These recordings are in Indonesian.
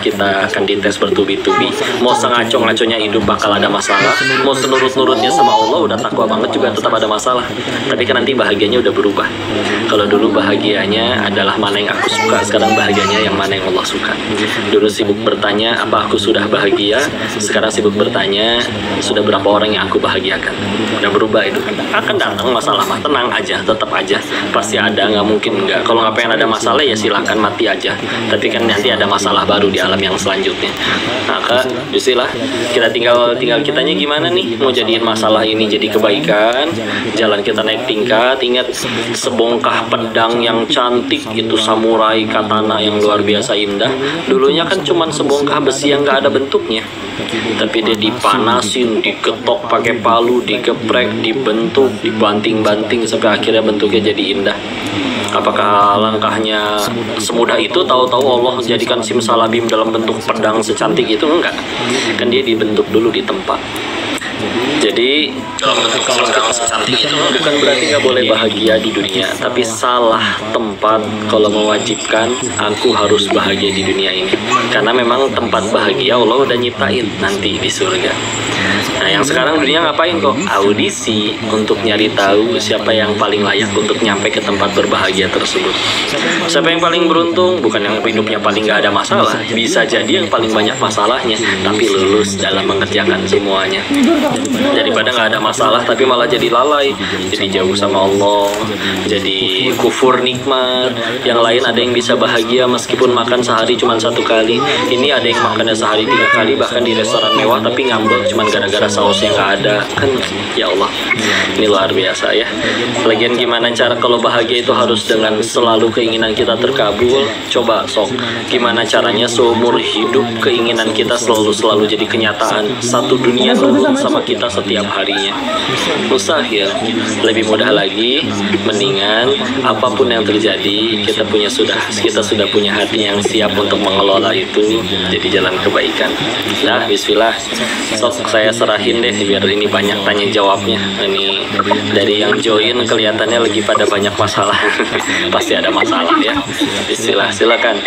kita akan dites bertubi-tubi. Mau sengaco-ngaconya hidup bakal ada masalah, mau senurut-nurutnya sama Allah udah takwa banget juga tetap ada masalah. Tapi kan nanti bahagianya udah berubah. Kalau dulu bahagianya adalah mana yang aku suka, sekarang bahagianya yang mana yang Allah suka. Dulu sibuk bertanya apa aku sudah bahagia, sekarang sibuk bertanya sudah berapa orang yang aku bahagiakan. Udah berubah itu. Akan datang masalah mah, tenang aja, tetap aja pasti ada, nggak mungkin nggak. Kalau nggak pengen ada masalah ya silakan mati aja, tapi kan nanti ada masalah baru di alam yang selanjutnya. Maka bismillah, kita tinggal kitanya gimana nih mau jadiin masalah ini jadi kebaikan. Jalan kita naik tingkat. Ingat sebongkah pedang yang cantik itu, samurai katana yang luar biasa indah, dulunya kan cuman sebongkah besi yang nggak ada bentuknya, tapi dia dipanasin, diketok pakai palu, digeprek, dibentuk, dibanting-banting sampai akhirnya bentuknya jadi indah. Apakah langkahnya semudah itu? Tahu-tahu Allah jadikan simsalabim dalam bentuk pedang secantik itu? Enggak, kan dia dibentuk dulu di tempat. Jadi dalam bentuk pedang secantik itu bukan berarti nggak boleh bahagia di dunia, tapi salah tempat kalau mewajibkan aku harus bahagia di dunia ini. Karena memang tempat bahagia Allah udah nyiptain nanti di surga. Nah, yang sekarang dunia ngapain kok? Audisi untuk nyari tahu siapa yang paling layak untuk nyampe ke tempat berbahagia tersebut. Siapa yang paling beruntung? Bukan yang hidupnya paling gak ada masalah. Bisa jadi yang paling banyak masalahnya, tapi lulus dalam mengerjakan semuanya. Daripada gak ada masalah, tapi malah jadi lalai, jadi jauh sama Allah, jadi kufur nikmat. Yang lain ada yang bisa bahagia meskipun makan sehari cuma 1 kali. Ini ada yang makannya sehari 3 kali, bahkan di restoran mewah, tapi ngambek cuma gara-gara sausnya nggak ada. Kan ya Allah, ini luar biasa ya. Lagian gimana cara kalau bahagia itu harus dengan selalu keinginan kita terkabul? Coba sok, gimana caranya seumur hidup keinginan kita selalu jadi kenyataan, satu dunia nurut sama kita setiap harinya? Mustahil. Lebih mudah lagi, mendingan apapun yang terjadi kita sudah punya hati yang siap untuk mengelola itu jadi jalan kebaikan. Nah, bismillah, sok saya serahin deh biar ini banyak tanya jawabnya. Ini dari yang join kelihatannya lagi pada banyak masalah. Pasti ada masalah ya. Bismillah, silakan.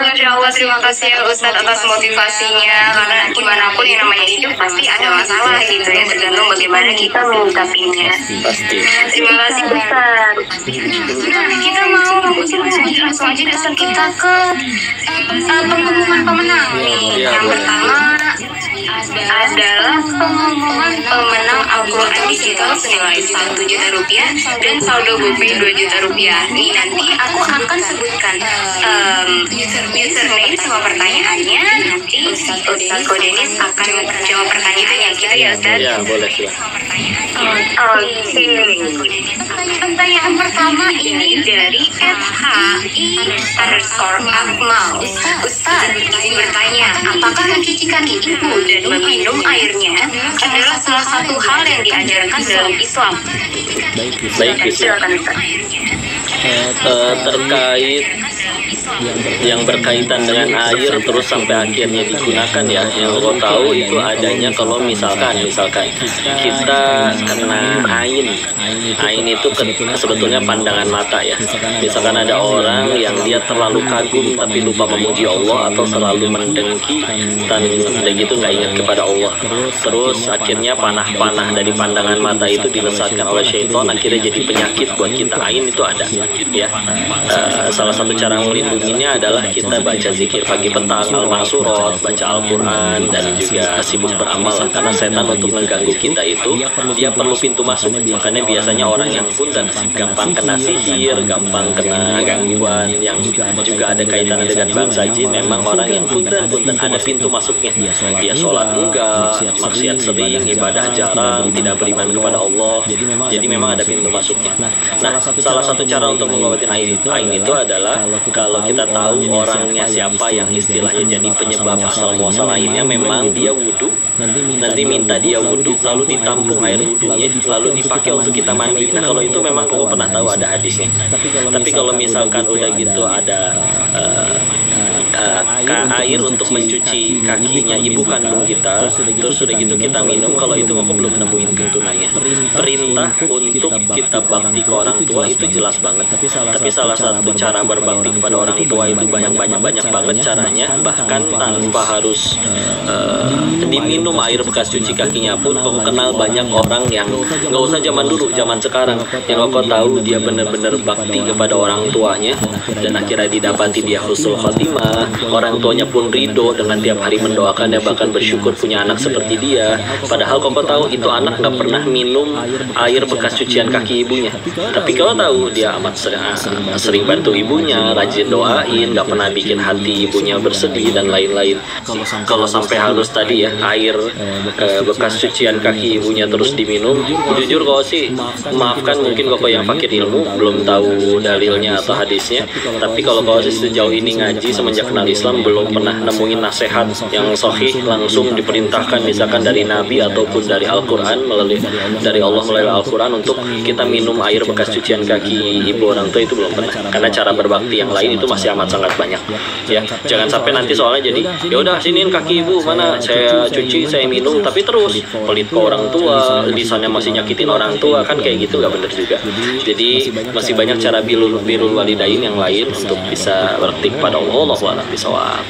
Masya Allah, terima kasih ya Ustadz atas motivasinya. Karena gimana pun yang namanya hidup pasti ada masalah gitu ya, tergantung bagaimana kita menyikapinya. Pasti. Terima kasih Ustadz. Kita mau langsung aja Ustadz, kita ke pengumuman pemenang nih. Yang pertama adalah pengumuman pemenang Al-Quran Digital senilai Rp1 juta dan saldo GoPay Rp2 juta. Nih nanti aku akan sebutkan username sama pertanyaannya. Nanti Ustadz Kodenis akan menjawab pertanyaannya gitu ya Ustadz? Ya, boleh. Oke. Pertanyaan pertama ini dari @hi_akmal. Ustadz izin bertanya, apakah mencuci kaki ibu dan meminum airnya adalah salah satu hal yang diajarkan dalam Islam? Baik, silakan. Terkait yang berkaitan dengan air terus sampai akhirnya digunakan ya, yang lo tahu itu adanya kalau misalkan kita kena ain itu sebetulnya pandangan mata ya. Misalkan ada orang yang dia terlalu kagum tapi lupa memuji Allah, atau selalu mendengki dan udah gitu nggak ingat kepada Allah, terus akhirnya panah-panah dari pandangan mata itu dilesatkan oleh syaitan, akhirnya jadi penyakit buat kita. Ain itu ada ya. Salah satu cara melindunginya adalah kita baca zikir pagi petang, al-mansurat, baca Al-Quran, dan juga sibuk beramal. Karena setan untuk mengganggu kita itu dia perlu pintu masuk. Makanya biasanya orang yang punten gampang kena sihir, gampang kena gangguan yang juga ada kaitannya dengan bangsa jin, memang orang yang punten ada pintu masuknya. Dia sholat enggak, maksiat sering, ibadah jarang, tidak beriman kepada Allah. Jadi memang ada pintu masuknya. Nah, salah satu cara untuk mengobati ain itu adalah kalau kita tahu orangnya siapa yang istilahnya jadi penyebab asal muasal airnya, memang dia wudhu, nanti minta dia wudhu lalu ditampung air wudhunya lalu dipakai untuk kita mandi. Nah, kalau itu memang aku pernah tahu ada hadisnya. Tapi kalau misalkan udah gitu ada air untuk mencuci kakinya ibu kandung kita, terus udah gitu kita minum. Kalau itu aku belum nemuin tuntunannya. Perintah untuk kita bakti ke orang tua itu jelas banget, tapi salah satu cara berbakti kepada orang tua itu banyak banget caranya, bahkan tanpa harus diminum air bekas cuci kakinya pun. Kau kenal banyak orang yang nggak usah zaman dulu, zaman sekarang, yang kau tahu dia benar-benar bakti kepada orang tuanya, dan akhirnya didapati dia husnul khotimah. Orang tuanya pun ridho dengan tiap hari mendoakannya, bahkan bersyukur punya anak seperti dia. Padahal kau tahu itu anak nggak pernah minum air bekas cucian kaki ibunya, tapi kau tahu dia amat sering bantu ibunya, rajin doain, nggak pernah bikin hati ibunya bersedih dan lain-lain. Kalau sampai harus tadi ya air bekas cucian kaki ibunya terus diminum, jujur kau sih maafkan, mungkin kau yang fakir ilmu belum tahu dalilnya atau hadisnya, tapi kalau kau sih sejauh ini ngaji semenjak kenal Islam belum pernah nemuin nasihat yang sahih langsung diperintahkan misalkan dari Nabi ataupun dari Al-Quran, dari Allah melalui Al-Quran untuk kita minum air bekas cucian kaki ibu orang tua, itu belum pernah. Karena cara berbakti yang lain itu masih amat sangat banyak ya. Jangan sampai nanti soalnya jadi ya udah siniin kaki ibu, mana saya cuci saya minum, tapi terus pelit ke orang tua, lisannya masih nyakitin orang tua, kan kayak gitu nggak bener juga. Jadi masih banyak cara birrul walidain yang lain untuk bisa berbakti kepada Allah. Wallahu bisawab.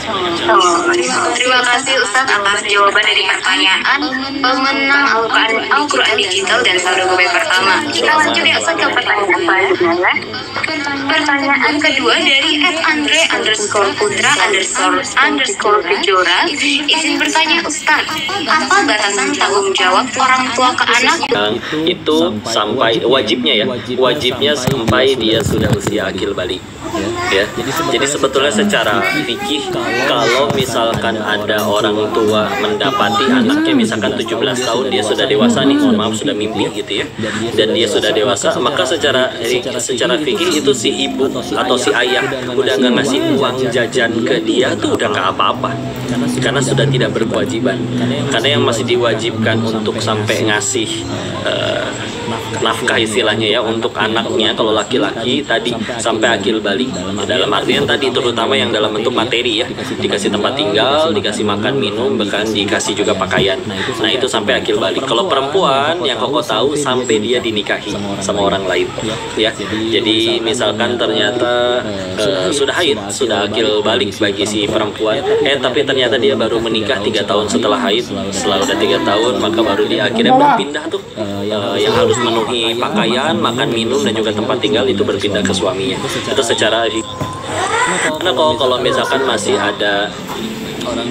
Terima kasih Ustadz atas jawaban dari pertanyaan pemenang Al-Quran Digital dan saldo GoPay pertama. Kita lanjut ya Ustadz ke pertanyaan selanjutnya. Pertanyaan kedua dari @andre_putra_kejora. Izin bertanya Ustadz, apa batasan tanggung jawab orang tua ke anak? Itu sampai wajibnya sampai dia sudah usia akil balik. Ya, jadi sebetulnya secara fikih kalau misalkan ada orang tua mendapati anaknya misalkan 17 tahun dia sudah dewasa nih, mohon maaf sudah mimpi gitu ya, dan dia sudah dewasa, maka secara fikih itu si ibu atau si ayah udah nggak ngasih uang jajan ke dia tuh udah nggak apa-apa, karena sudah tidak berkewajiban. Karena yang masih diwajibkan untuk sampai ngasih nafkah istilahnya ya untuk anaknya kalau laki-laki tadi sampai akil balik, dalam artian tadi terutama yang dalam bentuk materi ya, dikasih tempat tinggal, dikasih makan minum, bahkan dikasih juga pakaian. Nah itu sampai akil balik. Kalau perempuan yang kau tahu sampai dia dinikahi sama orang lain ya. Jadi misalkan ternyata sudah haid, sudah akil balik bagi si perempuan, tapi ternyata dia baru menikah 3 tahun setelah haid, setelah udah 3 tahun maka baru dia akhirnya berpindah tuh, yang harus memenuhi pakaian, makan minum dan juga tempat tinggal itu berpindah ke suaminya. Itu secara karena kalau misalkan masih ada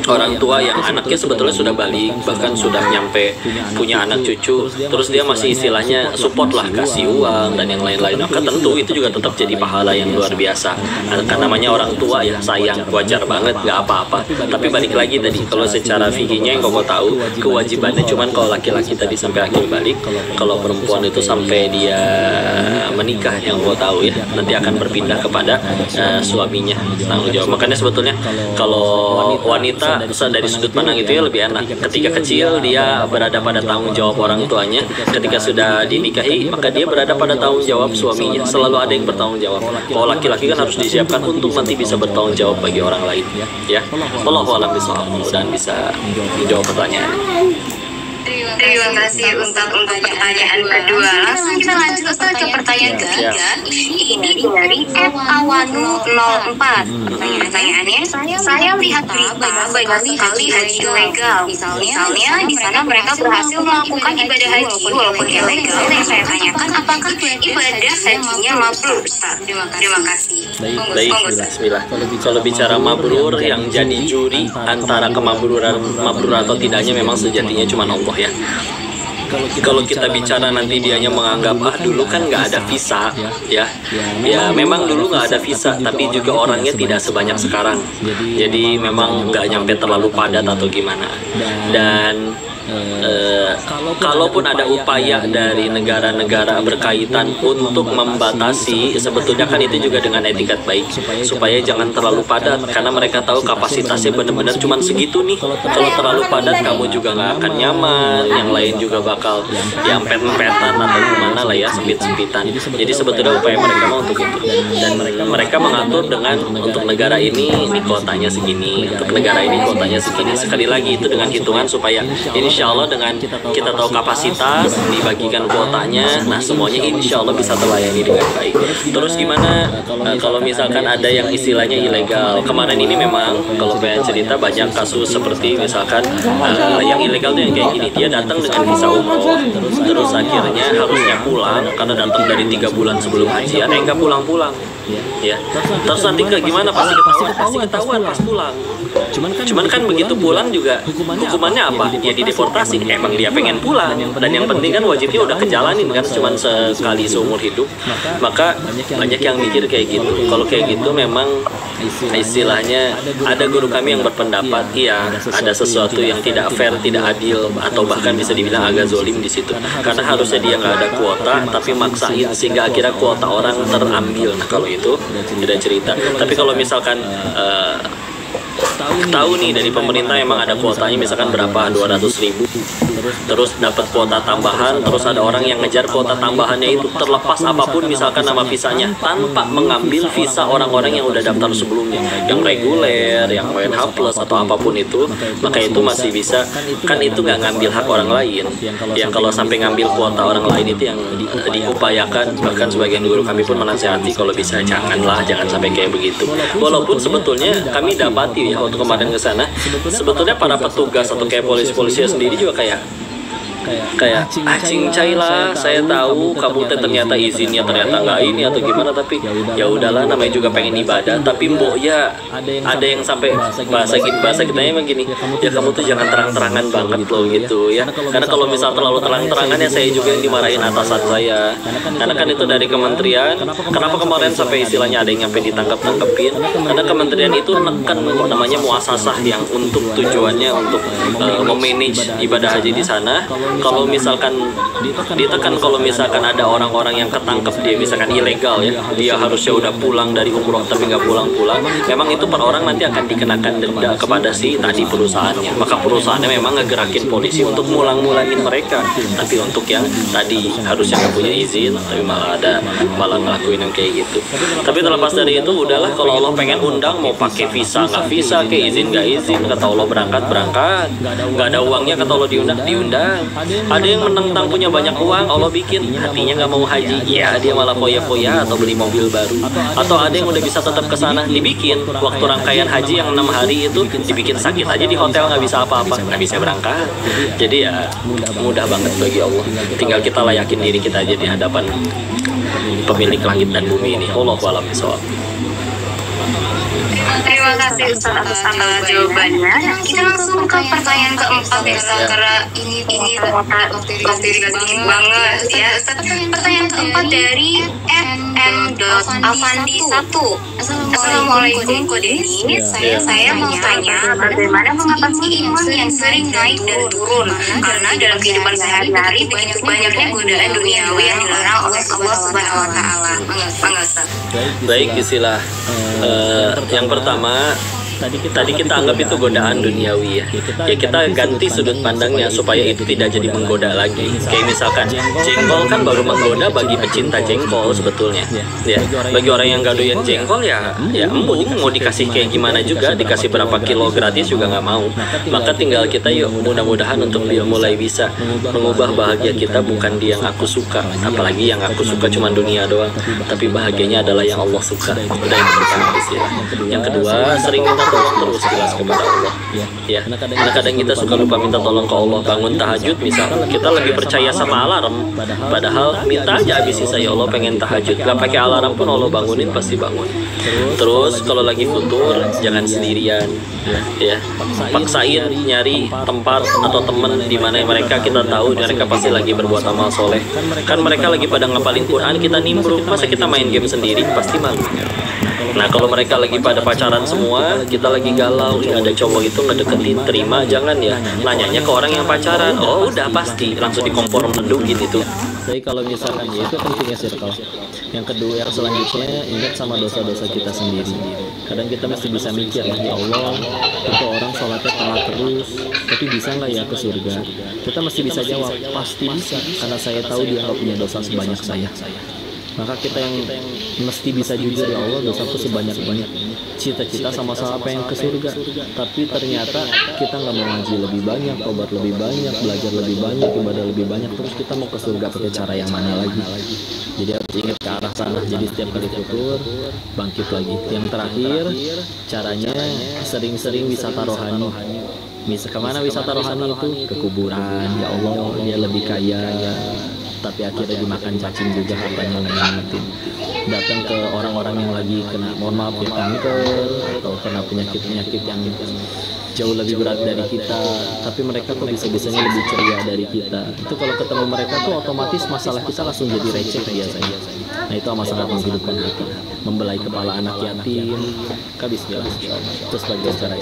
orang tua yang anaknya sebetulnya sudah balik, bahkan sudah nyampe punya anak cucu, terus dia masih istilahnya support lah, kasih uang dan yang lain-lain, maka tentu itu juga tetap jadi pahala yang luar biasa. Kan namanya orang tua ya, sayang, wajar banget, nggak apa-apa. Tapi balik lagi tadi, kalau secara fikihnya yang kau tahu kewajibannya cuman kalau laki-laki tadi sampai akhir balik, kalau perempuan itu sampai dia menikah yang kau tahu ya, nanti akan berpindah kepada suaminya tanggung jawab. Makanya sebetulnya kalau wanita dari sudut pandang itu ya lebih enak. Ketika kecil dia berada pada tanggung jawab orang tuanya, ketika sudah dinikahi maka dia berada pada tanggung jawab suaminya. Selalu ada yang bertanggung jawab. Kalau laki-laki kan harus disiapkan untuk nanti bisa bertanggung jawab bagi orang lain ya. Wallahu a'lam bishawab. Mudah-mudahan bisa menjawab pertanyaan. Terima kasih Ustadz untuk pertanyaan kedua. Langsung kita lanjut Ustadz ke pertanyaan ketiga. Ini dari @awanu04. Pertanyaannya, saya lihat berita banyak sekali haji ilegal. Misalnya di sana mereka berhasil melakukan ibadah haji walaupun ilegal. Yang saya tanyakan, apakah ibadah hajinya mabrur Ustadz? Terima kasih. Baik, bismillah. Kalau bicara mabrur, yang jadi juri antara kemabruran mabrur atau tidaknya memang sejatinya cuma Allah ya. Kalau kita bicara nanti dianya menganggap dulu kan nggak ada visa ya memang dulu nggak ada visa, tapi juga orangnya tidak sebanyak sekarang, jadi memang nggak nyampe terlalu padat atau gimana. Dan kalaupun ada upaya dari negara-negara berkaitan untuk membatasi, sebetulnya kan itu juga dengan etikat baik, supaya jangan terlalu padat, karena mereka tahu kapasitasnya benar-benar cuma segitu nih. Kalau terlalu padat kamu juga nggak akan nyaman, yang lain juga bakal ya empet-empetan atau gimana lah ya, sempit-sempitan. Jadi sebetulnya upaya mereka mau untuk itu, dan mereka mengatur dengan untuk negara ini kotanya segini, untuk negara ini kotanya segini. Sekali lagi itu dengan hitungan supaya insya Allah dengan kita tahu kapasitas dibagikan kuotanya, nah semuanya insya Allah bisa terlayani dengan baik. Terus gimana kalau misalkan ada yang istilahnya ilegal? Kemarin ini memang kalau pengen cerita banyak kasus seperti misalkan yang ilegal tuh yang kayak gini, dia datang dengan visa umroh, terus akhirnya harusnya pulang karena datang dari 3 bulan sebelum haji, ada yang nggak pulang-pulang. Ya, terus nanti gimana pasti ketahuan pas pulang. Cuman kan begitu pulang juga hukumannya apa? Ya dideportasi. Emang dia pengen pulang, dan yang penting kan wajibnya udah kejalanin kan, cuman sekali seumur hidup. Maka banyak yang mikir kayak gitu. Kalau kayak gitu memang istilahnya ada guru kami yang berpendapat iya ada sesuatu yang tidak fair, tidak adil, atau bahkan bisa dibilang agak zolim di situ. Karena harusnya dia nggak ada kuota tapi maksain sehingga akhirnya kuota orang terambil. Nah kalau itu tidak cerita. Tapi kalau misalkan tahu nih dari pemerintah emang ada kuotanya misalkan berapa 200.000, terus dapat kuota tambahan, terus ada orang yang ngejar kuota tambahannya itu terlepas apapun misalkan nama visanya, tanpa mengambil visa orang-orang yang udah daftar sebelumnya, yang reguler, yang WNH plus atau apapun itu, maka itu masih bisa kan, itu nggak ngambil hak orang lain. Yang kalau sampai ngambil kuota orang lain itu yang diupayakan, bahkan sebagian guru kami pun menasihati kalau bisa jangan sampai kayak begitu. Walaupun sebetulnya kami dapati ya waktu kemarin ke sana, sebetulnya para petugas atau kayak polisi-polisi sendiri juga kayak cincai lah, saya tahu kamu ternyata izinnya ternyata nggak ini atau gimana, tapi ya udahlah namanya juga pengen ibadah. Tapi mbok ya ada yang sampai bahasa kitanya emang gini, ya kamu tuh jangan terang-terangan banget loh gitu ya, karena kalau misal terlalu terang-terangan ya saya juga yang dimarahin atasan saya, karena kan itu dari kementerian. Kenapa kemarin sampai istilahnya ada yang nyampe ditangkap-tangkepin, karena kementerian itu kan namanya muasasah yang untuk tujuannya untuk memanage ibadah haji di sana. Kalau misalkan ditekan, kalau misalkan ada orang-orang yang ketangkep dia misalkan ilegal ya, dia harusnya udah pulang dari umroh tapi nggak pulang-pulang, memang itu per orang nanti akan dikenakan denda kepada si tadi perusahaannya. Maka perusahaannya memang ngegerakin polisi untuk mulang-mulangin mereka, tapi untuk yang tadi harusnya nggak punya izin tapi malah ngelakuin yang kayak gitu. Tapi terlepas dari itu udahlah, kalau Allah pengen undang mau pakai visa nggak visa, kayak izin nggak izin, kata Allah berangkat nggak ada uangnya kata Allah diundang. Ada yang menentang punya banyak uang, Allah bikin hatinya nggak mau haji, ya dia malah foya-foya atau beli mobil baru. Atau ada yang udah bisa tetap ke sana, dibikin waktu rangkaian haji yang 6 hari itu dibikin sakit aja di hotel, nggak bisa apa-apa, nggak bisa berangkat. Jadi ya mudah banget bagi Allah, tinggal kita layakin diri kita aja di hadapan pemilik langit dan bumi ini. Allahu a'lam bishawab. Terima kasih Ustaz atas jawabannya. Kita langsung ke pertanyaan keempat ya Ustaz, karena ini materi banget ya Ustaz. Pertanyaan keempat dari @m.avandi1. Assalamualaikum Kodenis. Saya mau tanya bagaimana mengatasi iman yang sering naik dan turun, karena dalam kehidupan sehari-hari begitu banyaknya godaan duniawi yang dilarang oleh Allah Subhanahu wa taala. Baik, istilah yang pertama tadi kita anggap itu godaan duniawi ya. Ya kita ganti sudut pandangnya supaya itu tidak jadi menggoda lagi. Kayak misalkan jengkol kan baru menggoda bagi pecinta jengkol sebetulnya. Ya, bagi orang yang gak doyan jengkol ya embung, mau dikasih kayak gimana juga, dikasih berapa kilo gratis juga nggak mau. Maka tinggal kita yuk mudah-mudahan untuk mulai bisa mengubah bahagia kita bukan di yang aku suka, apalagi yang aku suka cuma dunia doang, tapi bahagianya adalah yang Allah suka. Udah yang pertama istilah. Yang kedua, sering minta tolong terus jelas kepada Allah. Ya, karena kadang kita suka lupa minta tolong ke Allah. Bangun tahajud misal, kita lebih percaya sama alarm, padahal minta aja habis sisa, ya Allah pengen tahajud, gak pakai alarm pun Allah bangunin pasti bangun. Terus kalau lagi futur jangan sendirian ya, paksain nyari tempat atau teman di mana mereka kita tahu mereka pasti lagi berbuat amal soleh. Kan mereka lagi pada ngapalin Quran, kita nimbrung, masa kita main game sendiri, pasti malu. Nah kalau mereka lagi pada pacaran semua, kita lagi galau, ada cowok itu ngedeketin, terima jangan ya, nanyanya ke orang yang pacaran. Oh udah pasti langsung dikompor mendugin itu. Tapi kalau misalkan ya itu pentingnya circle. Yang kedua, yang selanjutnya ingat sama dosa-dosa kita sendiri. Kadang kita mesti bisa mikir, ya Allah, itu orang sholatnya telat terus, tapi bisa nggak ya ke surga? Kita mesti bisa jawab, pasti bisa, karena saya tahu dia nggak punya dosa sebanyak saya. Maka kita yang mesti bisa jujur, ya Allah, dosaku sebanyak-banyak. Cita-cita sama-sama pengen ke surga, tapi ternyata kita nggak mau ngaji lebih banyak, obat lebih banyak, belajar lebih banyak, ibadah lebih banyak, terus kita mau ke surga pakai cara yang mana lagi? Jadi harus ingat ke arah sana. Jadi setiap kali futur bangkit lagi. Yang terakhir, caranya sering-sering wisata rohani. Misal kemana wisata rohani itu? Ke kuburan. Ya Allah, dia lebih kaya, tapi akhirnya dimakan cacing juga hartanya ngenyamatin. Datang ke orang-orang yang lagi kena, mohon maaf ya, kanker atau kena penyakit-penyakit yang jauh lebih berat dari kita, tapi mereka kok bisa-bisanya lebih ceria dari kita. Itu kalau ketemu mereka tuh otomatis masalah kita langsung jadi receh biasanya. Nah itu amat sangat menghidupkan hati. Membelai kepala anak yatim, bismillah, itu sebagai cara